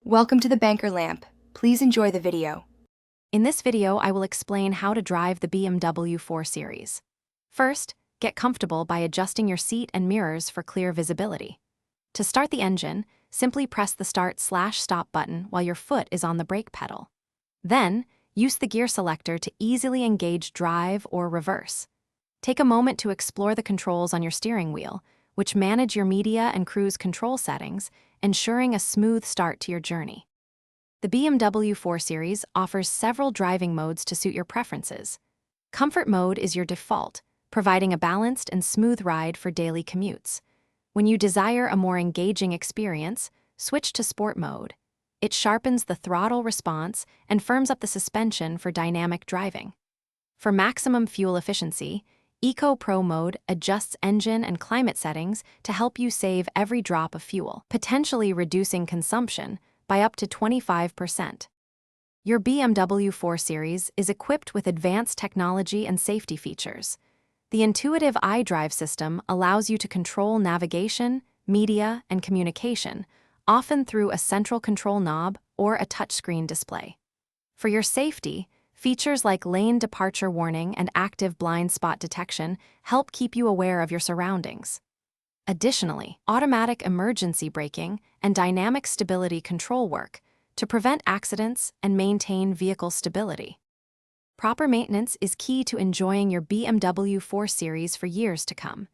Welcome to the Banker Lamp. Please enjoy the video. In this video, I will explain how to drive the BMW 4 Series. First, get comfortable by adjusting your seat and mirrors for clear visibility. To start the engine, simply press the Start/Stop button while your foot is on the brake pedal. Then, use the gear selector to easily engage drive or reverse. Take a moment to explore the controls on your steering wheel, which manage your media and cruise control settings, ensuring a smooth start to your journey. The BMW 4 Series offers several driving modes to suit your preferences. Comfort mode is your default, providing a balanced and smooth ride for daily commutes. When you desire a more engaging experience, switch to Sport mode. It sharpens the throttle response and firms up the suspension for dynamic driving. For maximum fuel efficiency, Eco Pro mode adjusts engine and climate settings to help you save every drop of fuel, potentially reducing consumption by up to 25%. Your BMW 4 Series is equipped with advanced technology and safety features. The intuitive iDrive system allows you to control navigation, media, and communication, often through a central control knob or a touchscreen display. For your safety, features like lane departure warning and active blind spot detection help keep you aware of your surroundings. Additionally, automatic emergency braking and dynamic stability control work to prevent accidents and maintain vehicle stability. Proper maintenance is key to enjoying your BMW 4 Series for years to come.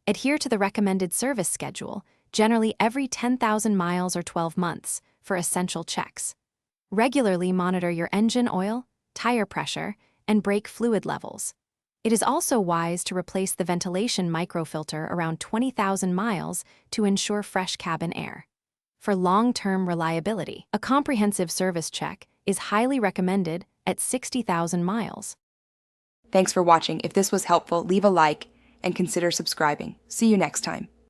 Adhere to the recommended service schedule, generally every 10,000 miles or 12 months, for essential checks. Regularly monitor your engine oil, tire pressure, and brake fluid levels. It is also wise to replace the ventilation microfilter around 20,000 miles to ensure fresh cabin air. For long-term reliability, a comprehensive service check is highly recommended at 60,000 miles. Thanks for watching. If this was helpful, leave a like and consider subscribing. See you next time.